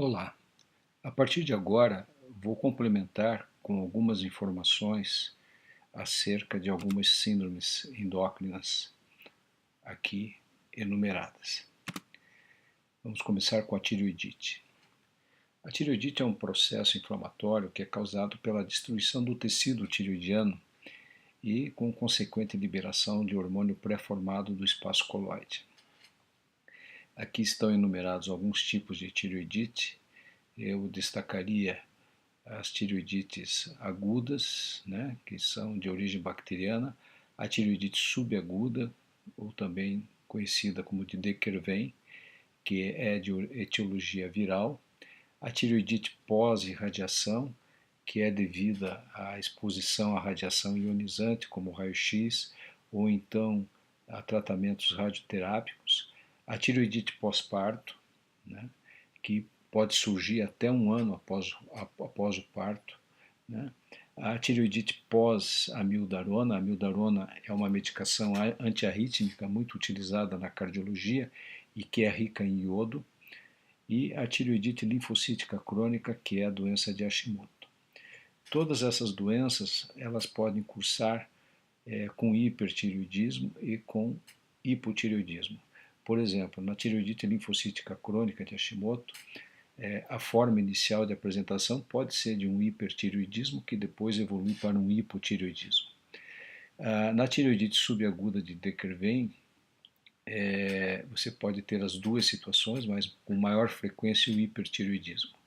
Olá, a partir de agora vou complementar com algumas informações acerca de algumas síndromes endócrinas aqui enumeradas. Vamos começar com a tireoidite. A tireoidite é um processo inflamatório que é causado pela destruição do tecido tireoidiano e com consequente liberação de hormônio pré-formado do espaço coloide. Aqui estão enumerados alguns tipos de tireoidite. Eu destacaria as tireoidites agudas, né, que são de origem bacteriana, a tireoidite subaguda, ou também conhecida como de Dequervain, que é de etiologia viral, a tireoidite pós-irradiação, que é devida à exposição à radiação ionizante, como raio-x, ou então a tratamentos radioterápicos, a tireoidite pós-parto, né, que pode surgir até um ano após o parto, né? A tireoidite pós-amiodarona, a amiodarona é uma medicação antiarrítmica muito utilizada na cardiologia e que é rica em iodo, e a tireoidite linfocítica crônica, que é a doença de Hashimoto. Todas essas doenças elas podem cursar com hipertireoidismo e com hipotireoidismo. Por exemplo, na tireoidite linfocítica crônica de Hashimoto, a forma inicial de apresentação pode ser de um hipertireoidismo que depois evolui para um hipotireoidismo. Na tireoidite subaguda de Dequervain, você pode ter as duas situações, mas com maior frequência o hipertireoidismo.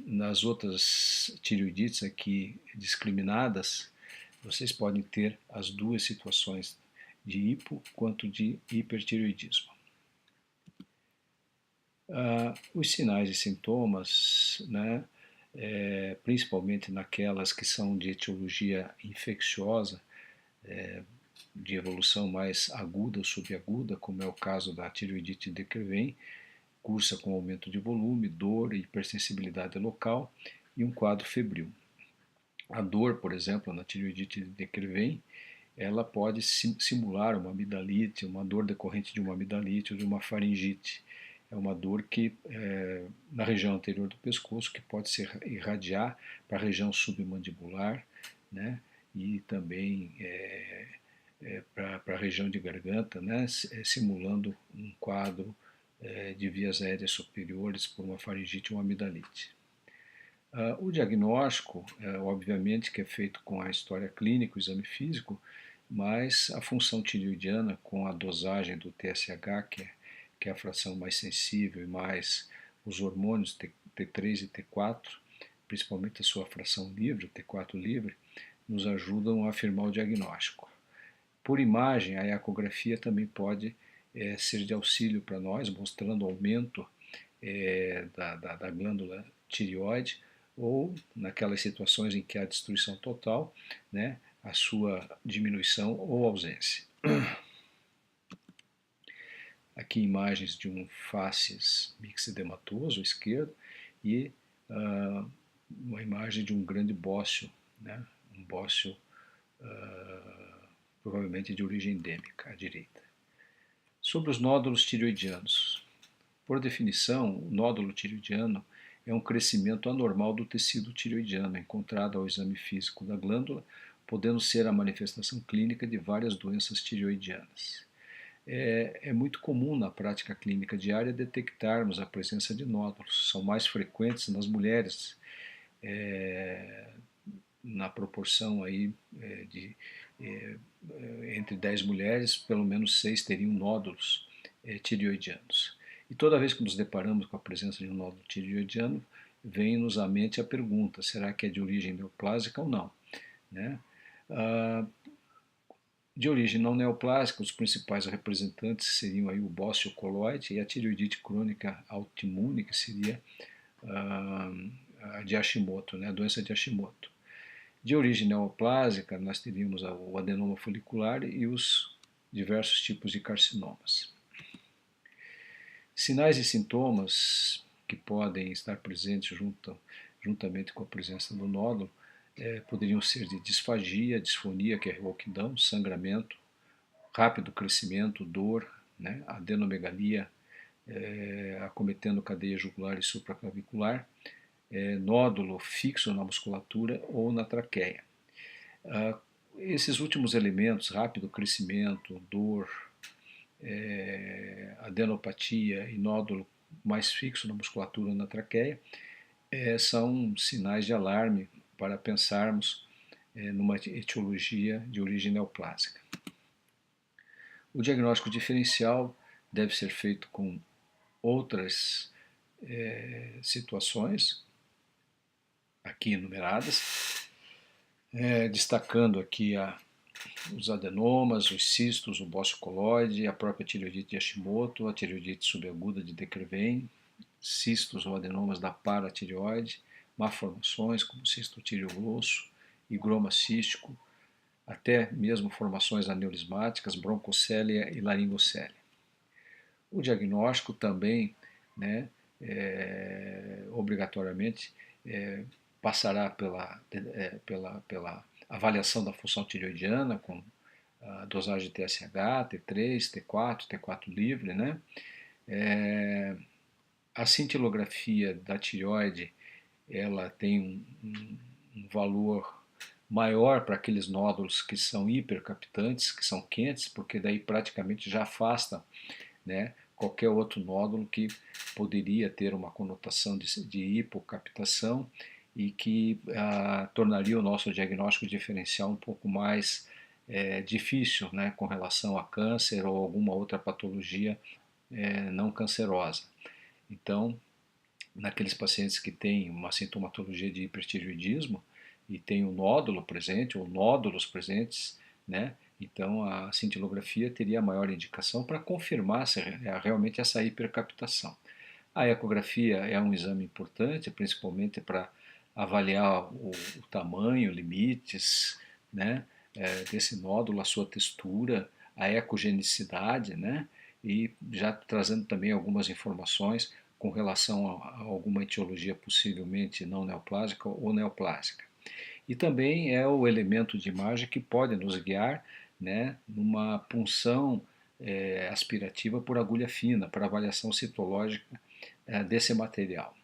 Nas outras tireoidites aqui discriminadas, vocês podem ter as duas situações, de hipo quanto de hipertireoidismo. Os sinais e sintomas, né, principalmente naquelas que são de etiologia infecciosa, de evolução mais aguda ou subaguda, como é o caso da tireoidite de Dequervain, cursa com aumento de volume, dor e hipersensibilidade local e um quadro febril. A dor, por exemplo, na tireoidite de Dequervain, ela pode simular uma amidalite, uma dor decorrente de uma amidalite ou de uma faringite. É uma dor que na região anterior do pescoço que pode se irradiar para a região submandibular, né, e também para a região de garganta, né, simulando um quadro de vias aéreas superiores por uma faringite ou uma amidalite. O diagnóstico, obviamente, que é feito com a história clínica, o exame físico, mas a função tireoidiana com a dosagem do TSH, que é a fração mais sensível, e mais os hormônios T3 e T4, principalmente a sua fração livre, o T4 livre, nos ajudam a afirmar o diagnóstico. Por imagem, a ecografia também pode ser de auxílio para nós, mostrando aumento da glândula tireoide, ou naquelas situações em que há destruição total, né, a sua diminuição ou ausência. Aqui imagens de um facies mixedematoso esquerdo e uma imagem de um grande bócio, né, um bócio provavelmente de origem endêmica à direita. Sobre os nódulos tireoidianos. Por definição, o nódulo tireoidiano é um crescimento anormal do tecido tireoidiano encontrado ao exame físico da glândula, podendo ser a manifestação clínica de várias doenças tireoidianas. É muito comum na prática clínica diária detectarmos a presença de nódulos, são mais frequentes nas mulheres, na proporção aí de entre 10 mulheres, pelo menos 6 teriam nódulos tireoidianos. E toda vez que nos deparamos com a presença de um nódulo tireoidiano, vem-nos à mente a pergunta, será que é de origem neoplásica ou não? Né? De origem não neoplásica, os principais representantes seriam aí o bócio coloide e a tireoidite crônica autoimune, que seria a de Hashimoto, né, a doença de Hashimoto. De origem neoplásica, nós teríamos o adenoma folicular e os diversos tipos de carcinomas. Sinais e sintomas que podem estar presentes juntamente com a presença do nódulo poderiam ser de disfagia, disfonia, que é rouquidão, sangramento, rápido crescimento, dor, né, adenomegalia, acometendo cadeia jugular e supraclavicular, nódulo fixo na musculatura ou na traqueia. Esses últimos elementos, rápido crescimento, dor, adenopatia e nódulo mais fixo na musculatura ou na traqueia, são sinais de alarme para pensarmos numa etiologia de origem neoplásica. O diagnóstico diferencial deve ser feito com outras situações, aqui enumeradas, destacando aqui os adenomas, os cistos, o bócio coloide, a própria tireoidite de Hashimoto, a tireoidite subaguda de De Quervain, cistos ou adenomas da paratireoide, malformações como cisto tireoglosso, higroma cístico, até mesmo formações aneurismáticas, broncocélia e laringocélia. O diagnóstico também, né, obrigatoriamente, passará pela avaliação da função tireoidiana, com a dosagem de TSH, T3, T4, T4 livre, né? A cintilografia da tireoide, ela tem um valor maior para aqueles nódulos que são hipercaptantes, que são quentes, porque daí praticamente já afasta, né, qualquer outro nódulo que poderia ter uma conotação de hipocaptação e que tornaria o nosso diagnóstico diferencial um pouco mais difícil, né, com relação a câncer ou alguma outra patologia não cancerosa. Então, naqueles pacientes que têm uma sintomatologia de hipertireoidismo e tem um nódulo presente ou nódulos presentes, né, então a cintilografia teria a maior indicação para confirmar se realmente essa hipercaptação. A ecografia é um exame importante, principalmente para avaliar o tamanho, limites, né, desse nódulo, a sua textura, a ecogenicidade, né, e já trazendo também algumas informações com relação a alguma etiologia possivelmente não neoplásica ou neoplásica. E também é o elemento de imagem que pode nos guiar, né, numa punção aspirativa por agulha fina, para avaliação citológica desse material.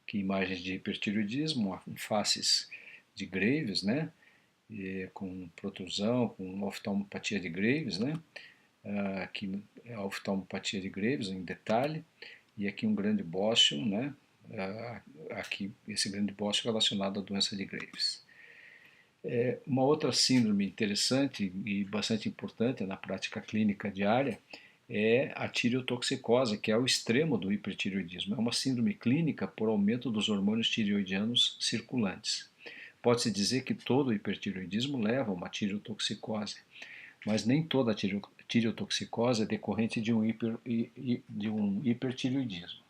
Aqui imagens de hipertireoidismo, faces de Graves, né, com protrusão, com oftalmopatia de Graves, né, aqui a oftalmopatia de Graves em detalhe, e aqui um grande bócio, né, aqui esse grande bócio relacionado à doença de Graves. Uma outra síndrome interessante e bastante importante na prática clínica diária é a tireotoxicose, que é o extremo do hipertireoidismo. É uma síndrome clínica por aumento dos hormônios tireoidianos circulantes. Pode-se dizer que todo hipertireoidismo leva a uma tireotoxicose, mas nem toda tireotoxicose é decorrente de um hipertireoidismo.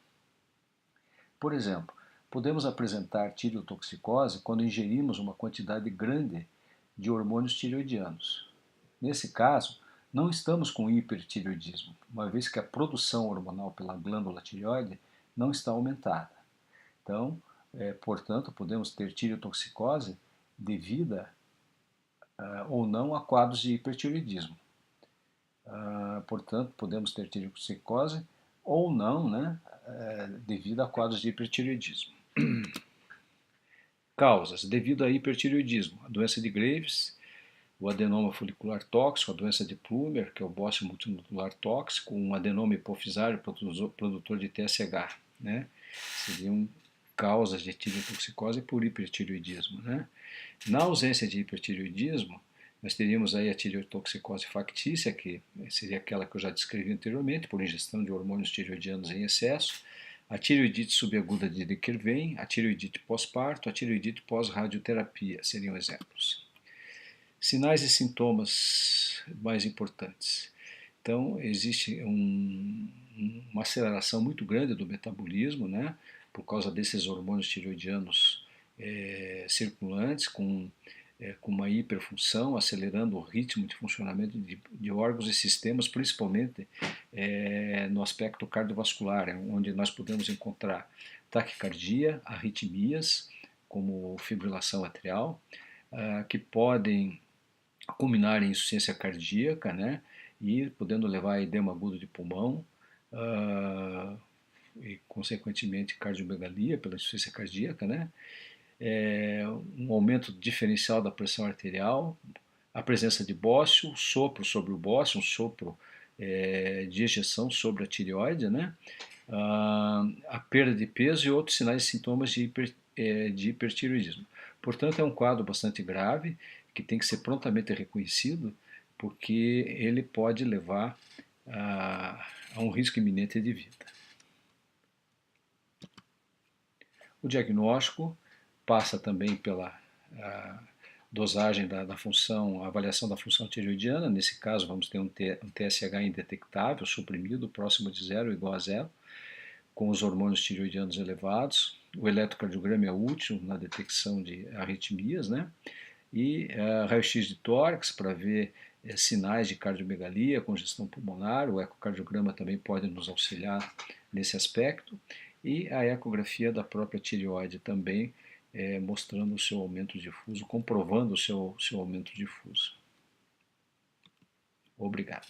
Por exemplo, podemos apresentar tireotoxicose quando ingerimos uma quantidade grande de hormônios tireoidianos. Nesse caso, não estamos com hipertireoidismo, uma vez que a produção hormonal pela glândula tireoide não está aumentada. Então, portanto, podemos ter tireotoxicose devida ou não a quadros de hipertireoidismo. Portanto, podemos ter tireotoxicose ou não, né, devido a quadros de hipertireoidismo. Causas: devido a hipertireoidismo, a doença de Graves, o adenoma folicular tóxico, a doença de Plummer, que é o bócio multinodular tóxico, um adenoma hipofisário produtor de TSH, né? Seriam causas de tireotoxicose por hipertireoidismo, né? Na ausência de hipertireoidismo, nós teríamos aí a tireotoxicose factícia, que seria aquela que eu já descrevi anteriormente, por ingestão de hormônios tireoidianos em excesso, a tireoidite subaguda de De Quervain, a tireoidite pós-parto, a tireoidite pós-radioterapia seriam exemplos. Sinais e sintomas mais importantes. Então, existe uma aceleração muito grande do metabolismo, né, por causa desses hormônios tireoidianos circulantes, com uma hiperfunção, acelerando o ritmo de funcionamento de órgãos e sistemas, principalmente no aspecto cardiovascular, onde nós podemos encontrar taquicardia, arritmias, como fibrilação atrial, que podem culminar em insuficiência cardíaca, né, e podendo levar a edema agudo de pulmão, e consequentemente cardiomegalia pela insuficiência cardíaca, né? Um aumento diferencial da pressão arterial, a presença de bócio, sopro sobre o bócio, um sopro de ejeção sobre a tireoide, né? A perda de peso e outros sinais e sintomas de hipertireoidismo. Portanto, é um quadro bastante grave que tem que ser prontamente reconhecido, porque ele pode levar a um risco iminente de vida. O diagnóstico passa também pela dosagem da função, a avaliação da função tireoidiana. Nesse caso, vamos ter um TSH indetectável, suprimido, próximo de zero, igual a zero, com os hormônios tireoidianos elevados. O eletrocardiograma é útil na detecção de arritmias, né? E raio-x de tórax para ver sinais de cardiomegalia, congestão pulmonar. O ecocardiograma também pode nos auxiliar nesse aspecto. E a ecografia da própria tireoide também, mostrando o seu aumento difuso, comprovando o seu aumento difuso. Obrigado.